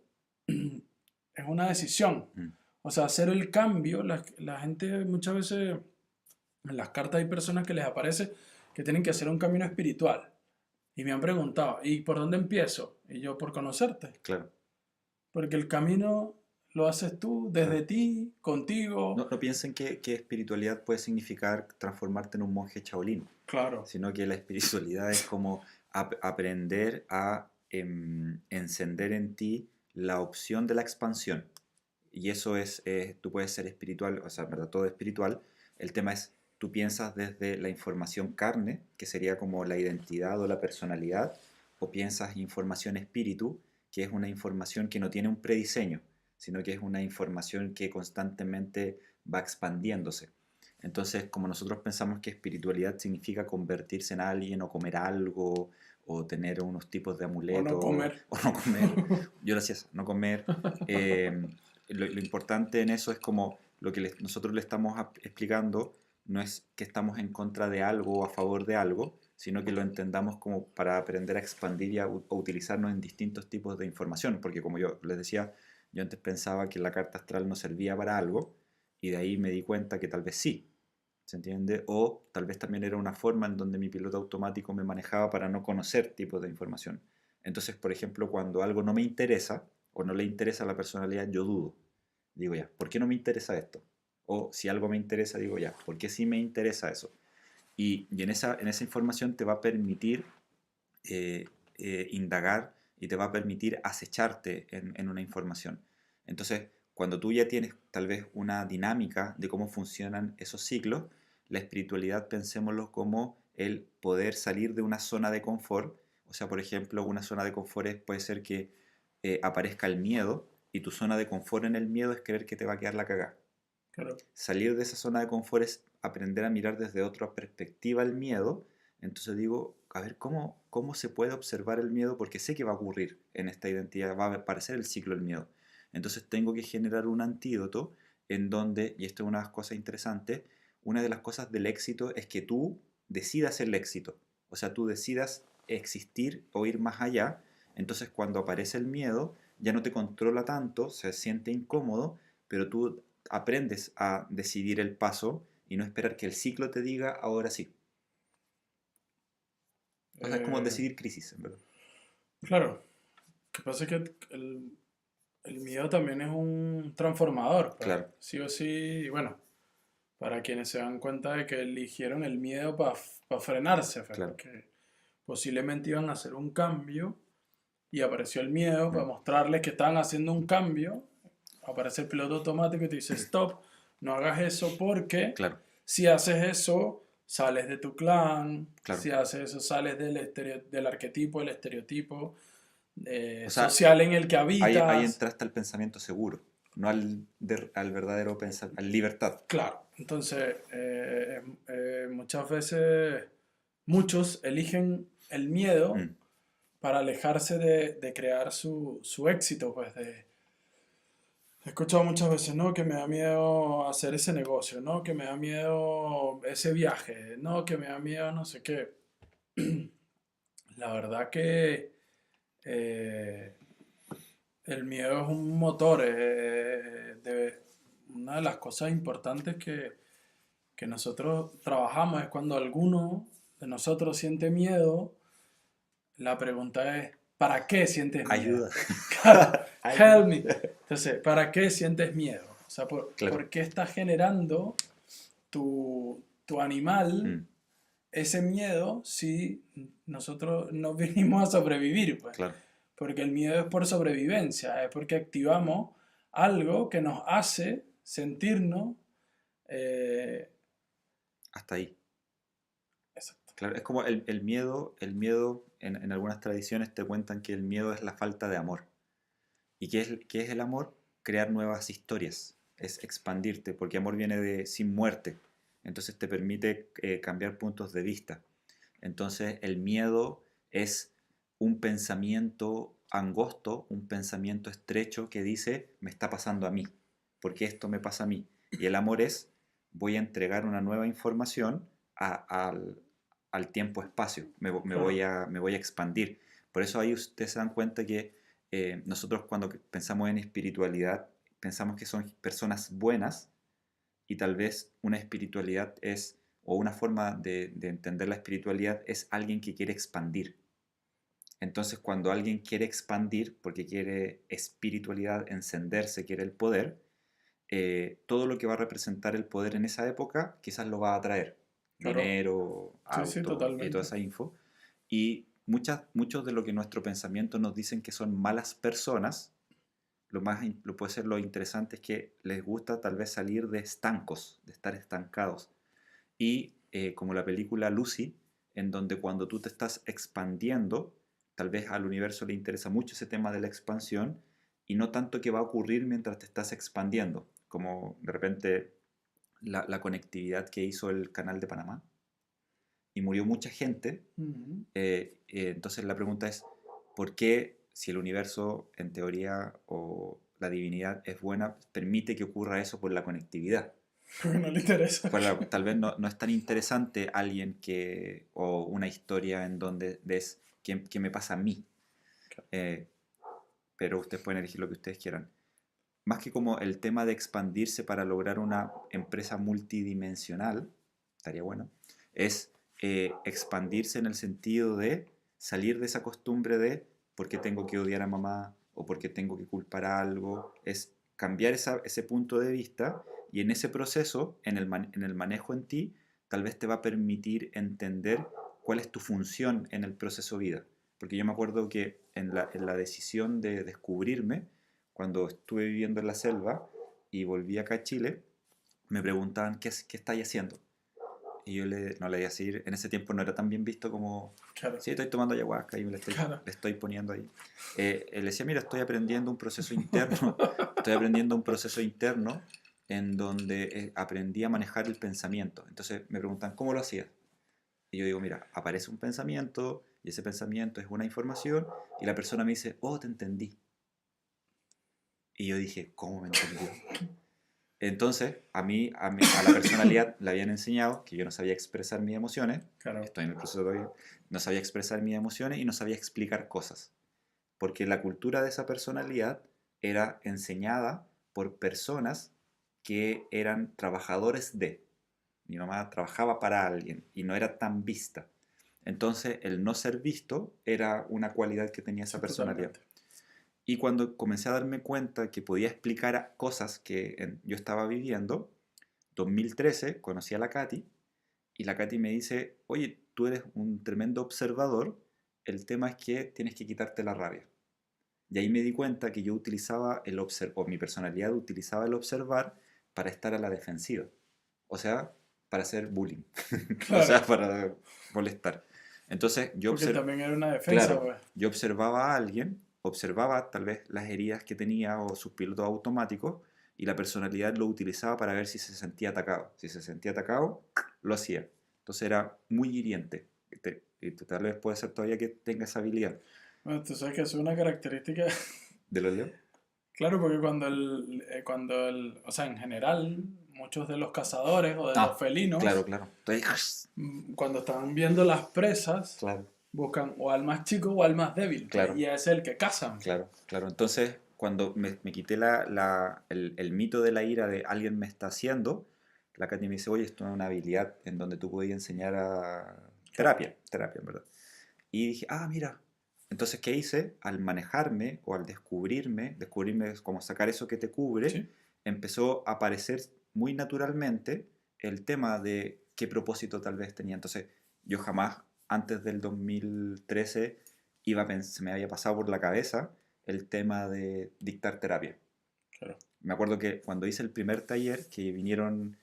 es una decisión. Mm, O sea, hacer el cambio, la gente muchas veces en las cartas hay personas que les aparece que tienen que hacer un camino espiritual. Y me han preguntado, ¿y por dónde empiezo? Y yo, por conocerte. claro, Porque el camino lo haces tú, claro. desde ti, contigo. No piensen que espiritualidad puede significar transformarte en un monje Shaolin, Claro, sino que la espiritualidad es como aprender a encender en ti la opción de la expansión. Y eso es, tú puedes ser espiritual, o sea, en verdad, todo es espiritual. El tema es, tú piensas desde la información carne, que sería como la identidad o la personalidad, o piensas información espíritu, que es una información que no tiene un prediseño, sino que es una información que constantemente va expandiéndose. Entonces, como nosotros pensamos que espiritualidad significa convertirse en alguien o comer algo o tener unos tipos de o no amuletos comer. o no comer, yo lo hacía, no comer, eh, lo importante en eso es como lo que nosotros le estamos explicando no es que estamos en contra de algo o a favor de algo, sino que lo entendamos como para aprender a expandir y a utilizarnos en distintos tipos de información, porque como yo les decía, yo antes pensaba que la carta astral no servía para algo y de ahí me di cuenta que tal vez sí, ¿se entiende? O tal vez también era una forma en donde mi piloto automático me manejaba para no conocer tipos de información. Entonces, por ejemplo, cuando algo no me interesa o no le interesa a la personalidad, yo dudo. Digo ya, ¿por qué no me interesa esto? O si algo me interesa, digo ya, ¿por qué sí me interesa eso? Y en esa información te va a permitir eh, indagar y te va a permitir acecharte en una información. Entonces, cuando tú ya tienes tal vez una dinámica de cómo funcionan esos ciclos, la espiritualidad pensémoslo como el poder salir de una zona de confort. O sea, por ejemplo, una zona de confort puede ser que aparezca el miedo y tu zona de confort en el miedo es creer que te va a quedar la cagada. Claro. Salir de esa zona de confort es aprender a mirar desde otra perspectiva el miedo. Entonces digo, a ver, ¿cómo se puede observar el miedo? Porque sé que va a ocurrir en esta identidad, va a aparecer el ciclo del miedo. Entonces tengo que generar un antídoto en donde, y esto es una de las cosas interesantes, una de las cosas del éxito es que tú decidas el éxito. O sea, tú decidas existir o ir más allá. Entonces cuando aparece el miedo, ya no te controla tanto, se siente incómodo, pero tú aprendes a decidir el paso y no esperar que el ciclo te diga ahora sí. O sea, es como Eh, decidir crisis, en verdad. claro. Lo que pasa es que el miedo también es un transformador, pues. Claro, Sí o sí, y bueno, para quienes se dan cuenta de que eligieron el miedo para frenarse, pues, claro. porque posiblemente iban a hacer un cambio y apareció el miedo para Mm, mostrarles que estaban haciendo un cambio. Aparece el piloto automático y te dice, stop, no hagas eso porque claro, si haces eso, sales de tu clan, claro. si haces eso, sales del arquetipo, del estereotipo O sea, social en el que ahí habitas. entraste al pensamiento seguro, no al verdadero pensamiento, al libertad. Claro, entonces muchas veces muchos eligen el miedo Mm, para alejarse de crear su éxito, pues he escuchado muchas veces, ¿no? Que me da miedo hacer ese negocio, ¿no? Que me da miedo ese viaje, ¿no? Que me da miedo no sé qué. La verdad que eh, el miedo es un motor, una de las cosas importantes que nosotros trabajamos es cuando alguno de nosotros siente miedo, la pregunta es, ¿para qué sientes miedo? ayuda. Claro, Ayuda. help me. Entonces, ¿para qué sientes miedo? O sea, Claro. ¿por qué estás generando tu animal Mm, ese miedo si nosotros no vinimos a sobrevivir, pues? claro. Porque el miedo es por sobrevivencia, es porque activamos algo que nos hace sentirnos... eh, Hasta ahí. exacto, Claro, es como el miedo en algunas tradiciones te cuentan que el miedo es la falta de amor. ¿Y qué es el amor? Crear nuevas historias, es expandirte, porque amor viene de sin muerte. Entonces te permite cambiar puntos de vista. Entonces el miedo es un pensamiento angosto, un pensamiento estrecho que dice, me está pasando a mí, porque esto me pasa a mí. Y el amor es, voy a entregar una nueva información al tiempo-espacio, Claro. me voy a expandir. Por eso ahí ustedes se dan cuenta que nosotros cuando pensamos en espiritualidad, pensamos que son personas buenas y tal vez una espiritualidad es, o una forma de entender la espiritualidad es alguien que quiere expandir. Entonces, cuando alguien quiere expandir, porque quiere espiritualidad, encenderse, quiere el poder, todo lo que va a representar el poder en esa época quizás lo va a atraer. Claro. Dinero, Sí, sí, auto y toda totalmente. esa info. Y muchos de lo que nuestro pensamiento nos dicen que son malas personas, lo puede ser lo interesante es que les gusta tal vez salir de estancos, de estar estancados. Y como la película Lucy, en donde cuando tú te estás expandiendo, tal vez al universo le interesa mucho ese tema de la expansión y no tanto qué va a ocurrir mientras te estás expandiendo, como de repente la conectividad que hizo el canal de Panamá y murió mucha gente. Ujú. Entonces la pregunta es, ¿por qué si el universo en teoría o la divinidad es buena, permite que ocurra eso por la conectividad? Porque no le interesa. Tal vez no es tan interesante alguien que, o una historia en donde ves qué me pasa a mí, eh, pero ustedes pueden elegir lo que ustedes quieran. Más que como el tema de expandirse para lograr una empresa multidimensional, estaría bueno, es expandirse en el sentido de salir de esa costumbre de por qué tengo que odiar a mamá o por qué tengo que culpar a algo, es cambiar ese punto de vista y en ese proceso, en el manejo en ti, tal vez te va a permitir entender cuál es tu función en el proceso vida. Porque yo me acuerdo que en la decisión de descubrirme, cuando estuve viviendo en la selva y volví acá a Chile, me preguntaban qué estáis haciendo. Y yo no le iba a decir, en ese tiempo no era tan bien visto como, Claro, sí, estoy tomando ayahuasca y claro. le estoy poniendo ahí. Le decía, mira, estoy aprendiendo un proceso interno, estoy aprendiendo un proceso interno en donde aprendí a manejar el pensamiento. Entonces me preguntan, ¿cómo lo hacías? Y yo digo, mira, aparece un pensamiento y ese pensamiento es una información y la persona me dice, oh, te entendí. Y yo dije, ¿cómo me entendió? Entonces, a la personalidad le habían enseñado que yo no sabía expresar mis emociones, Claro. estoy en el proceso todavía, no sabía expresar mis emociones y no sabía explicar cosas, porque la cultura de esa personalidad era enseñada por personas que eran trabajadores de. Mi mamá trabajaba para alguien y no era tan vista. Entonces, el no ser visto era una cualidad que tenía esa Sí, personalidad. totalmente. Y cuando comencé a darme cuenta que podía explicar cosas que yo estaba viviendo, 2013 conocí a la Katy y la Katy me dice, oye, tú eres un tremendo observador, el tema es que tienes que quitarte la rabia. Y ahí me di cuenta que yo utilizaba o mi personalidad utilizaba el observar para estar a la defensiva. O sea, para hacer bullying. O sea, Claro. para molestar. Entonces, Porque también era una defensa, claro, pues. yo observaba a alguien, observaba tal vez las heridas que tenía o sus pilotos automáticos y la personalidad lo utilizaba para ver si se sentía atacado. Si se sentía atacado, lo hacía. Entonces era muy hiriente. Tal vez puede ser todavía que tenga esa habilidad. Bueno, tú sabes que eso es una característica. ¿De los leos? Claro, porque o sea, en general, muchos de los cazadores o de los Ah, claro, felinos, claro. Entonces, cuando están viendo las presas, claro, buscan o al más chico o al más débil, pues, claro, y es el que cazan. claro, claro. Entonces, cuando me quité el mito de la ira de alguien me está haciendo, la Katy me dice, oye, esto es una habilidad en donde tú podías enseñar a Claro. terapia, en verdad. Y dije, ah, mira. Entonces, ¿qué hice? Al manejarme o al descubrirme es como sacar eso que te cubre, Sí. empezó a aparecer muy naturalmente el tema de qué propósito tal vez tenía. Entonces, yo jamás, antes del 2013, se me había pasado por la cabeza el tema de dictar terapia. Claro. Me acuerdo que cuando hice el primer taller, que vinieron,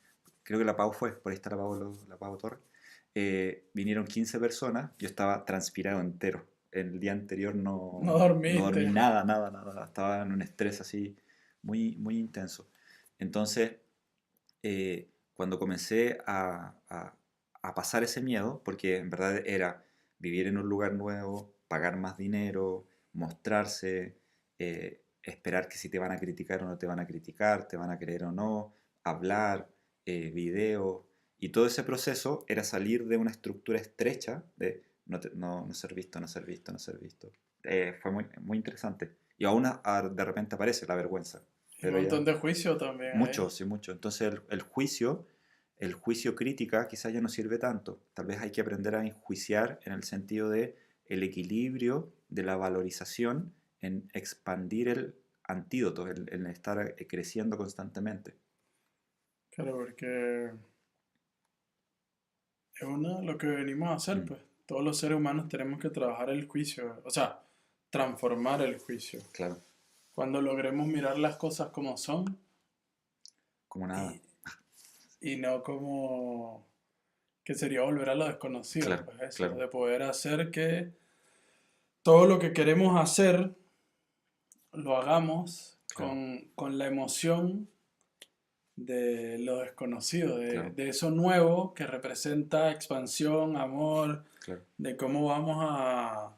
creo que la Pau fue, por ahí está la Pau Torres, vinieron 15 personas, yo estaba transpirado entero. El día anterior No no dormí dormiste. nada, estaba en un estrés así muy intenso. Entonces, cuando comencé a pasar ese miedo, porque en verdad era vivir en un lugar nuevo, pagar más dinero, mostrarse, esperar que si te van a criticar o no te van a criticar, te van a creer o no, hablar, videos, y todo ese proceso era salir de una estructura estrecha de no ser visto, no ser visto, no ser visto. Fue muy interesante. Y aún de repente aparece la vergüenza, Y un pero montón ya de juicio también mucho, ahí. sí, mucho. Entonces el juicio crítica quizás ya no sirve tanto. Tal vez hay que aprender a enjuiciar en el sentido de el equilibrio de la valorización en expandir el antídoto, el estar creciendo constantemente. Claro, porque es lo que venimos a hacer, Mm, pues. Todos los seres humanos tenemos que trabajar el juicio, o sea, transformar el juicio. claro, Cuando logremos mirar las cosas como son como nada. y, y no como que sería volver a lo desconocido, Claro, pues eso, claro, de poder hacer que todo lo que queremos hacer lo hagamos claro, con la emoción de lo desconocido, claro, de eso nuevo que representa expansión, amor, claro. de cómo vamos a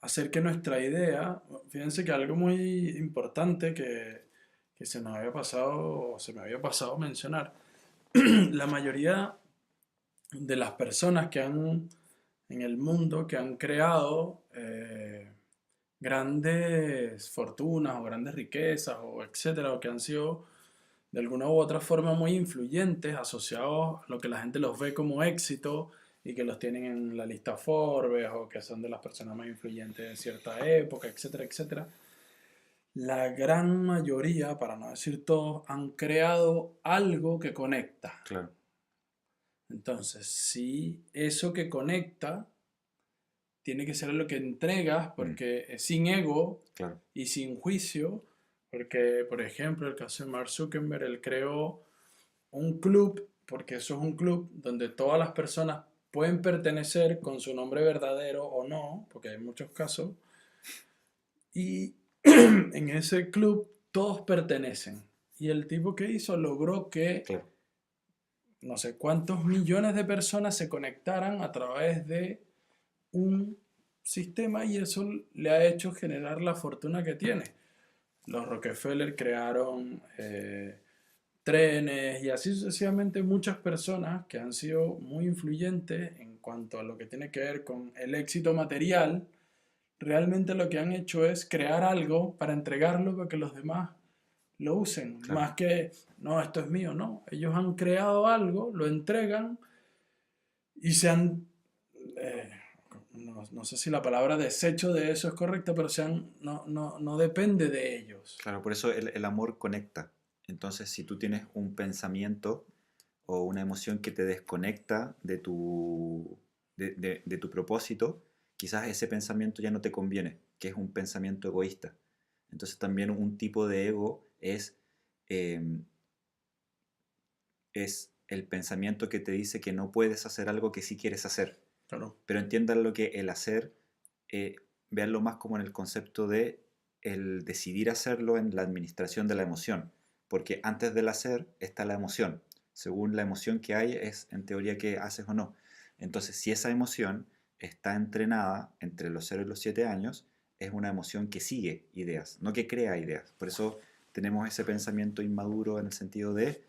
hacer que nuestra idea, fíjense que algo muy importante que se nos había pasado, o se me había pasado mencionar, la mayoría de las personas que han en el mundo, que han creado grandes fortunas o grandes riquezas o etcétera, o que han sido de alguna u otra forma muy influyentes, asociados a lo que la gente los ve como éxito y que los tienen en la lista Forbes o que son de las personas más influyentes de cierta época, etcétera, etcétera. La gran mayoría, para no decir todos, han creado algo que conecta. Claro. Entonces, si eso que conecta tiene que ser lo que entregas, Mm, porque sin ego claro, y sin juicio, porque, por ejemplo, el caso de Mark Zuckerberg, él creó un club, porque eso es un club donde todas las personas pueden pertenecer con su nombre verdadero o no, porque hay muchos casos, y en ese club todos pertenecen. Y el tipo que hizo logró que claro. no sé cuántos millones de personas se conectaran a través de un sistema y eso le ha hecho generar la fortuna que tiene. Los Rockefeller crearon trenes y así sucesivamente muchas personas que han sido muy influyentes en cuanto a lo que tiene que ver con el éxito material, realmente lo que han hecho es crear algo para entregarlo para que los demás lo usen, Claro. más que, no, esto es mío, no, ellos han creado algo, lo entregan y se han, eh, no sé si la palabra desecho de eso es correcta, pero no depende de ellos. Claro, por eso el amor conecta. Entonces, si tú tienes un pensamiento o una emoción que te desconecta de tu propósito, quizás ese pensamiento ya no te conviene, que es un pensamiento egoísta. Entonces también un tipo de ego em, es el pensamiento que te dice que no puedes hacer algo que sí quieres hacer. Claro, Pero entiendan lo que el hacer, eh, véanlo más como en el concepto de el decidir hacerlo en la administración de la emoción, porque antes del hacer está la emoción. Según la emoción que hay es en teoría que haces o no. Entonces, si esa emoción está entrenada entre los 0 y los 7 años, es una emoción que sigue ideas, no que crea ideas. Por eso tenemos ese pensamiento inmaduro en el sentido de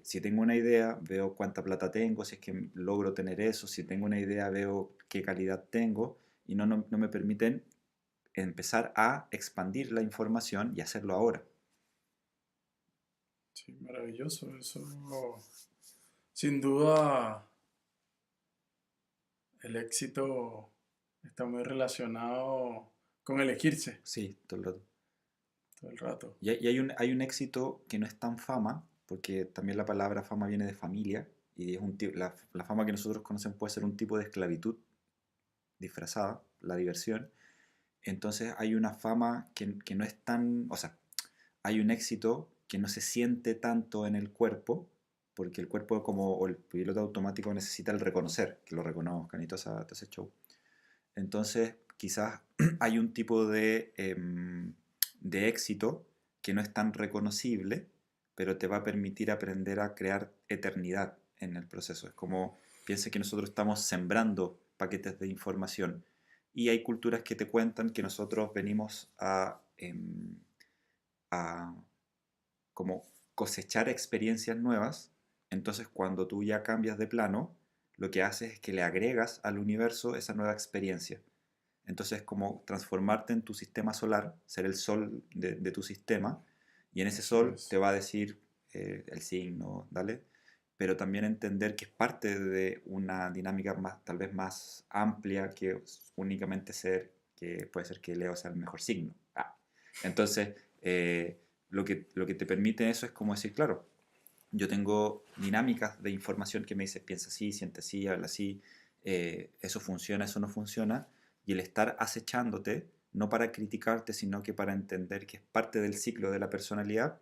si tengo una idea, veo cuánta plata tengo, si es que logro tener eso, si tengo una idea, veo qué calidad tengo y no me permiten empezar a expandir la información y hacerlo ahora. sí, maravilloso. Eso, sin duda, el éxito está muy relacionado con elegirse Sí, todo el rato. todo el rato. Y hay un éxito que no es tan fama, porque también la palabra fama viene de familia, y la fama que nosotros conocemos puede ser un tipo de esclavitud disfrazada, la diversión. Entonces hay una fama que no es tan, o sea, hay un éxito que no se siente tanto en el cuerpo, porque el cuerpo como o el piloto automático necesita el reconocer, que lo reconozcan y todo ese show. Entonces quizás hay un tipo de éxito que no es tan reconocible, pero te va a permitir aprender a crear eternidad en el proceso. Es como, piensa que nosotros estamos sembrando paquetes de información y hay culturas que te cuentan que nosotros venimos a como cosechar experiencias nuevas, entonces cuando tú ya cambias de plano, lo que haces es que le agregas al universo esa nueva experiencia. Entonces, como transformarte en tu sistema solar, ser el sol de tu sistema, y en ese Eso sol te es. va a decir el signo, ¿dale? Pero también entender que es parte de una dinámica más, tal vez más amplia que únicamente ser, que puede ser que Leo sea el mejor signo. Entonces, lo que te permite eso es como decir, claro, yo tengo dinámicas de información que me dice piensa así, siente así, habla así, eso funciona, eso no funciona, y el estar acechándote, no para criticarte, sino que para entender que es parte del ciclo de la personalidad,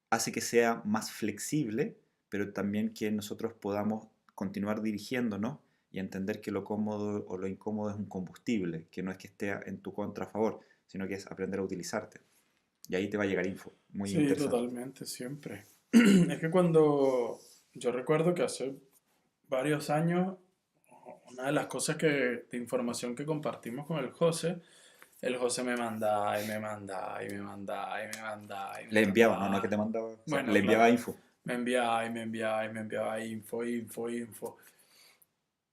hace que sea más flexible, pero también que nosotros podamos continuar dirigiéndonos y entender que lo cómodo o lo incómodo es un combustible, que no es que esté en tu contra a favor, sino que es aprender a utilizarte. Y ahí te va a llegar info, muy Sí, interesante. totalmente, siempre. Es que cuando yo recuerdo que hace varios años, una de las cosas de información que compartimos con el José me mandaba y me mandaba y me mandaba y me mandaba y me Le enviaba, no, no que mandaba. te mandaba, o sea, Bueno, le enviaba claro, info. me enviaba y me enviaba y me enviaba info, info, info.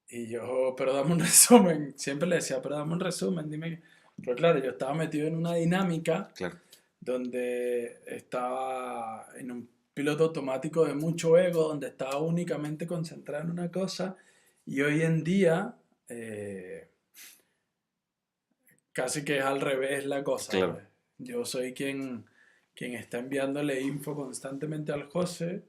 Y yo, pero dame un resumen. Siempre le decía, pero dame un resumen, dime. Pero claro, yo estaba metido en una dinámica Claro, donde estaba en un piloto automático de mucho ego, donde estaba únicamente concentrado en una cosa. Y hoy en día, casi que es al revés la cosa, pues. claro. Yo soy quien está enviándole info constantemente al José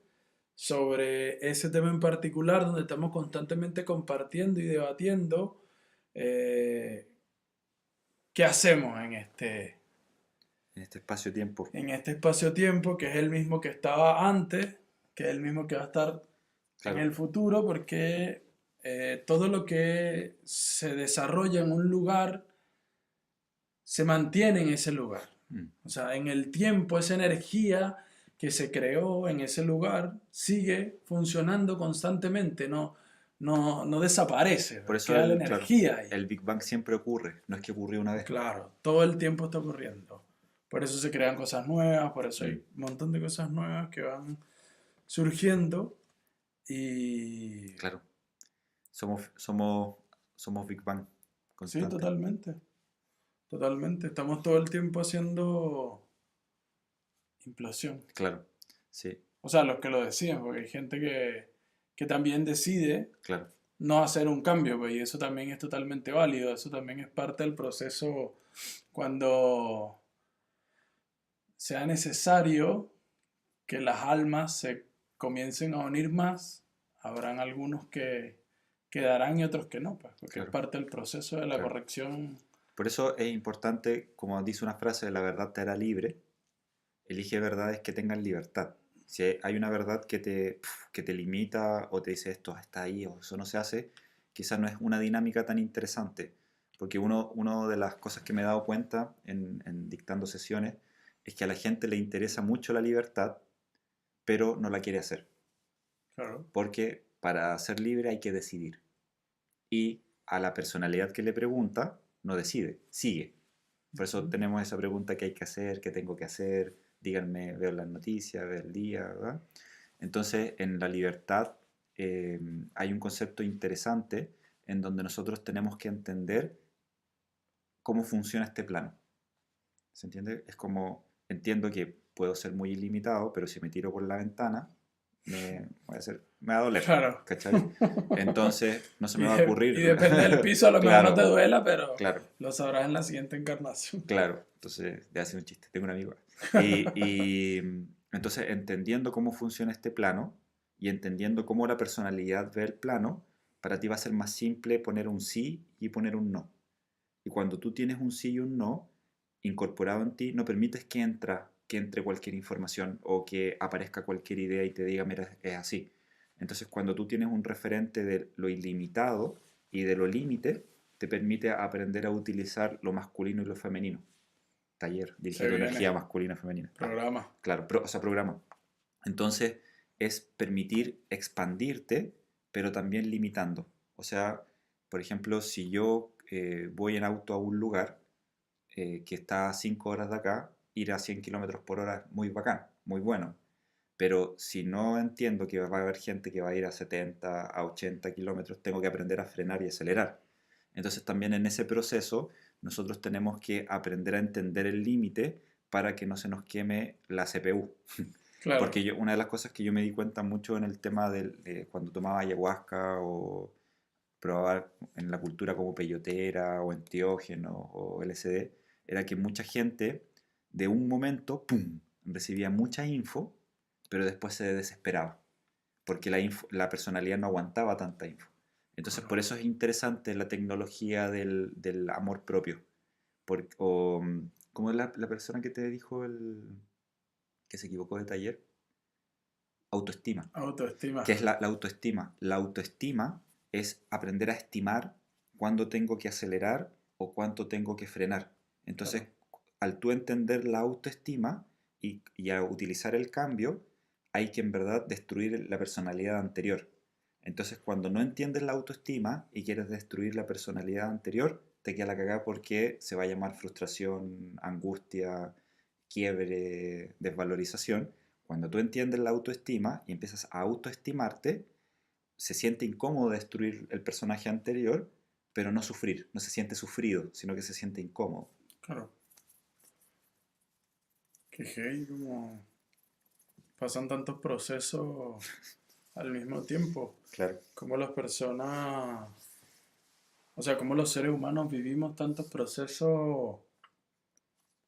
sobre ese tema en particular, donde estamos constantemente compartiendo y debatiendo eh, qué hacemos En este espacio-tiempo, en este espacio-tiempo, que es el mismo que estaba antes, que es el mismo que va a estar en claro. el futuro, porque todo lo que se desarrolla en un lugar se mantiene en ese lugar. Mm. O sea, en el tiempo, esa energía que se creó en ese lugar sigue funcionando constantemente, no desaparece, Por pues, eso queda la claro, energía ahí. el Big Bang siempre ocurre, no es que ocurrió una vez. Claro, todo el tiempo está ocurriendo. Por eso se crean cosas nuevas, por eso hay Mm. un montón de cosas nuevas que van surgiendo y Claro, somos Big Bang sí, constante. totalmente, totalmente. Estamos todo el tiempo haciendo implosión. Claro, sí, O sea, los que lo deciden, porque hay gente que también decide claro. no hacer un cambio, pues, y eso también es totalmente válido, eso también es parte del proceso cuando sea necesario que las almas se comiencen a unir más, habrán algunos que quedarán y otros que no, pues, porque es Claro, parte del proceso de la claro. corrección. Por eso es importante, como dice una frase, la verdad te hará libre. Elige verdades que tengan libertad. Si hay una verdad que te limita o te dice esto está ahí o eso no se hace, quizás no es una dinámica tan interesante. Porque uno de las cosas que me he dado cuenta en dictando sesiones es que a la gente le interesa mucho la libertad, pero no la quiere hacer. Claro. Porque para ser libre hay que decidir. Y a la personalidad que le pregunta, no decide, sigue. Por eso Ujú. tenemos esa pregunta que hay que hacer, qué tengo que hacer, díganme, veo las noticias, veo el día, ¿verdad? Entonces, en la libertad eh, hay un concepto interesante en donde nosotros tenemos que entender cómo funciona este plano. ¿Se entiende? Es como, entiendo que puedo ser muy ilimitado, pero si me tiro por la ventana, me va a doler, Claro. ¿cachai? Entonces, no se me va a Y ocurrir, depende del piso, a lo mejor no te claro, duela, pero claro, lo sabrás en la siguiente encarnación. claro. Entonces, de hacer un chiste, tengo un amigo. Entonces, entendiendo cómo funciona este plano y entendiendo cómo la personalidad ve el plano, para ti va a ser más simple poner un sí y poner un no. Y cuando tú tienes un sí y un no incorporado en ti, no permites que entre cualquier información o que aparezca cualquier idea y te diga, mira, es así. Entonces, cuando tú tienes un referente de lo ilimitado y de lo límite, te permite aprender a utilizar lo masculino y lo femenino. Taller Se dirigiendo energía viene, masculina y femenina. programa. Claro, o sea, programa. Entonces es permitir expandirte, pero también limitando. O sea, por ejemplo, si yo voy en auto a un lugar que está a 5 horas de acá, ir a 100 kilómetros por hora es muy bacán, muy bueno. Pero si no entiendo que va a haber gente que va a ir a 70, a 80 kilómetros, tengo que aprender a frenar y acelerar. Entonces también en ese proceso nosotros tenemos que aprender a entender el límite para que no se nos queme la CPU. Claro. Porque una de las cosas que yo me di cuenta mucho en el tema de cuando tomaba ayahuasca o probaba en la cultura como peyotera o enteógeno o LSD, era que mucha gente de un momento, ¡pum!, recibía mucha info, pero después se desesperaba, porque la personalidad no aguantaba tanta info. Entonces por eso es interesante la tecnología del amor propio. ¿Cómo es la persona que te dijo que se equivocó de taller? Autoestima. Autoestima. ¿Qué es la autoestima? La autoestima es aprender a estimar cuándo tengo que acelerar o cuánto tengo que frenar. Entonces, Claro. al tú entender la autoestima y a utilizar el cambio, hay que en verdad destruir la personalidad anterior. Entonces, cuando no entiendes la autoestima y quieres destruir la personalidad anterior, te queda la cagada porque se va a llamar frustración, angustia, quiebre, desvalorización. Cuando tú entiendes la autoestima y empiezas a autoestimarte, se siente incómodo destruir el personaje anterior, pero no sufrir, no se siente sufrido, sino que se siente incómodo. Claro. Que hey, como pasan tantos procesos al mismo tiempo. Claro, Como las personas, o sea, como los seres humanos vivimos tantos procesos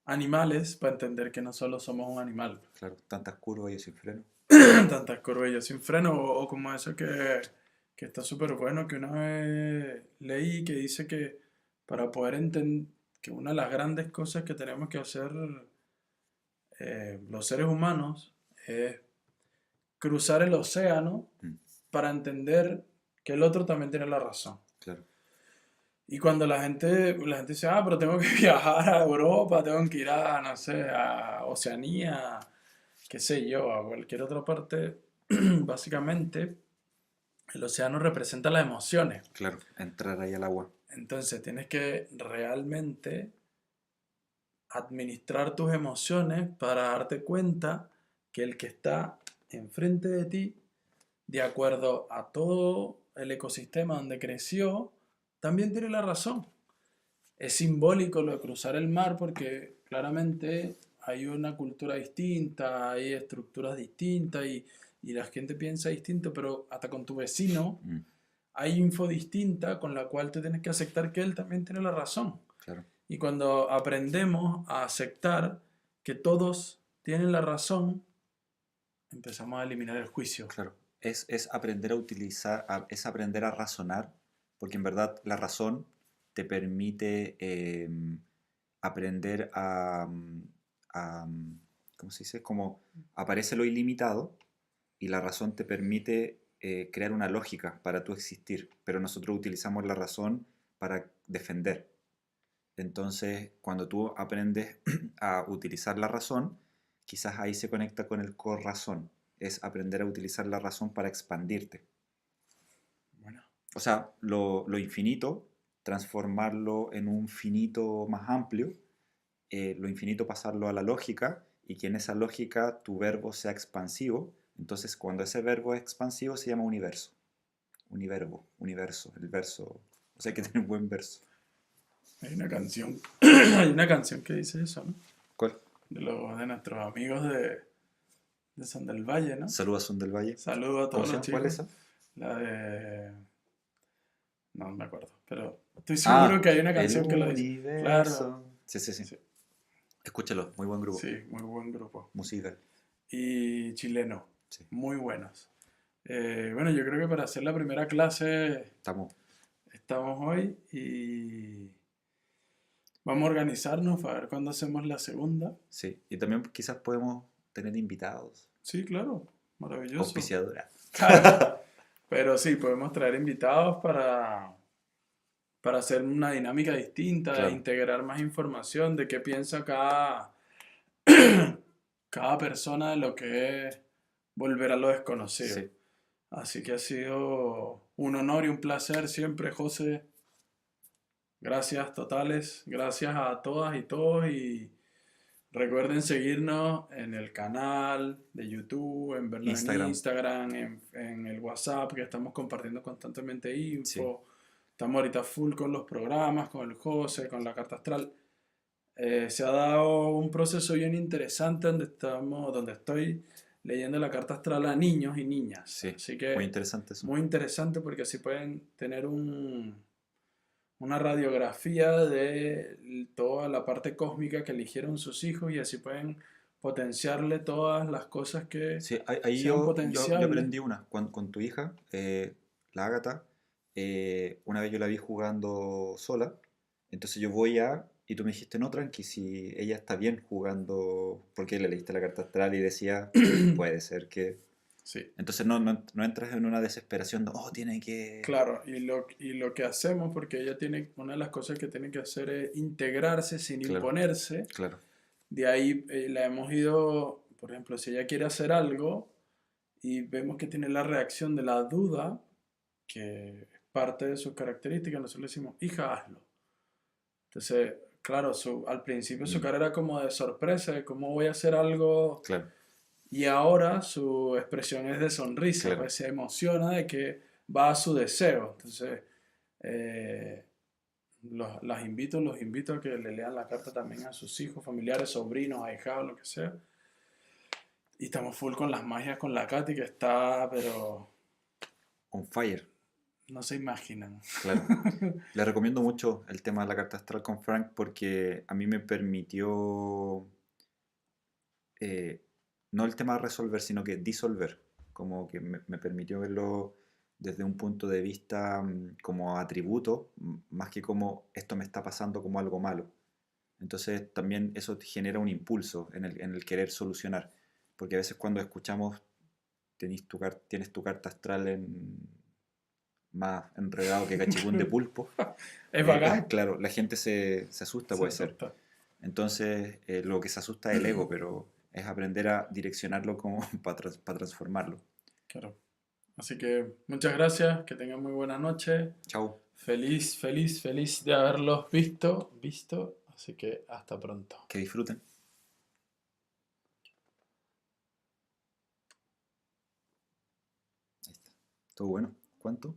animales para entender que no solo somos un animal. claro, tantas curvas y sin freno. Tantas curvas y yo sin freno, o como eso que está súper bueno, que una vez leí que dice que para poder entender que una de las grandes cosas que tenemos que hacer los seres humanos es cruzar el océano Mm, para entender que el otro también tiene la razón. claro, Y cuando la gente dice, ah, pero tengo que viajar a Europa, tengo que ir a, no sé, a Oceanía, qué sé yo, a cualquier otra parte, básicamente el océano representa las emociones. claro, entrar ahí al agua. Entonces tienes que realmente administrar tus emociones para darte cuenta que el que está enfrente de ti, de acuerdo a todo el ecosistema donde creció, también tiene la razón. Es simbólico lo de cruzar el mar porque claramente hay una cultura distinta, hay estructuras distintas y la gente piensa distinto, pero hasta con tu vecino Mm, hay info distinta con la cual te tienes que aceptar que él también tiene la razón. claro, Y cuando aprendemos a aceptar que todos tienen la razón, empezamos a eliminar el juicio. claro. Es aprender a utilizar, es aprender a razonar, porque en verdad la razón te permite aprender a, ¿cómo se dice? Como aparece lo ilimitado y la razón te permite crear una lógica para tu existir, pero nosotros utilizamos la razón para defender. Entonces, cuando tú aprendes a utilizar la razón, quizás ahí se conecta con el corazón, es aprender a utilizar la razón para expandirte. Bueno, O sea, lo infinito, transformarlo en un finito más amplio, lo infinito pasarlo a la lógica y que en esa lógica tu verbo sea expansivo. Entonces, cuando ese verbo es expansivo se llama universo. Univerbo, universo, el verso. O sea, hay que claro. tener un buen verso. Hay una canción, hay una canción que dice eso, ¿no? ¿Cuál? De nuestros amigos de San del Valle, ¿no? Saludos a Son del Valle. Saludos a ¿Cómo todos se los llama? ¿Cuál es chicos. esa? La de... No me acuerdo, pero estoy seguro Ah, que hay una el canción que lo dice. Claro, universo. Sí, sí, sí. sí, Escúchalo, muy buen grupo. sí, muy buen grupo. Musical. Y chileno, Sí. muy buenos. Bueno, yo creo que para hacer la primera clase Estamos. estamos hoy y vamos a organizarnos para ver cuándo hacemos la segunda. Sí. Y también quizás podemos tener invitados. Sí, claro, maravilloso. Auspiciadora. Claro, pero sí, podemos traer invitados para hacer una dinámica distinta, e Claro. integrar más información de qué piensa cada persona de lo que es volver a lo desconocido. Sí. Así que ha sido un honor y un placer siempre, José. Gracias totales, gracias a todas y todos y recuerden seguirnos en el canal de YouTube, en vernos en Instagram, Instagram, en el WhatsApp, que estamos compartiendo constantemente sí. info. Estamos ahorita full con los programas, con el José, con la carta astral. Se ha dado un proceso bien interesante donde estoy leyendo la carta astral a niños y niñas. Sí, Así muy que interesante eso. muy interesante porque así pueden tener una radiografía de toda la parte cósmica que eligieron sus hijos y así pueden potenciarle todas las cosas que Sí, ahí sean yo potenciables. aprendí una con tu hija, la Ágata. Una vez yo la vi jugando sola, entonces yo voy y tú me dijiste, no, tranqui, si ella está bien jugando, porque le leíste la carta astral y decía, puede ser que... Sí, Entonces no entras en una desesperación de, oh, tiene que... claro, y lo que hacemos, porque ella tiene, una de las cosas que tiene que hacer es integrarse sin Claro, imponerse. claro, De ahí la hemos ido, por ejemplo, si ella quiere hacer algo y vemos que tiene la reacción de la duda, que es parte de sus características, nosotros le decimos, hija, hazlo. Entonces, claro, al principio su mm, cara era como de sorpresa, de cómo voy a hacer algo, claro, y ahora su expresión es de sonrisa, claro. pues se emociona de que va a su deseo. Entonces, eh, los invito a que le lean la carta también a sus hijos, familiares, sobrinos, ahijados, lo que sea. Y estamos full con las magias con la Katy, que está, pero On fire, no se imaginan. claro. Le recomiendo mucho el tema de la carta astral con Frank porque a mí me permitió eh, no el tema de resolver, sino que disolver. Como que me permitió verlo desde un punto de vista como atributo, más que como esto me está pasando como algo malo. Entonces también eso te genera un impulso en el querer solucionar. Porque a veces cuando escuchamos tienes tu carta astral más enredado que cachipún de pulpo, Es bacán, claro, la gente se asusta, se puede ser. asusta. Entonces, lo que se asusta es el ego, pero es aprender a direccionarlo como para transformarlo. Claro. Así que muchas gracias, que tengan muy buena noche. Chao, Feliz, feliz, feliz de haberlos visto. Así que hasta pronto. que disfruten. Ahí está. Todo bueno. ¿Cuánto?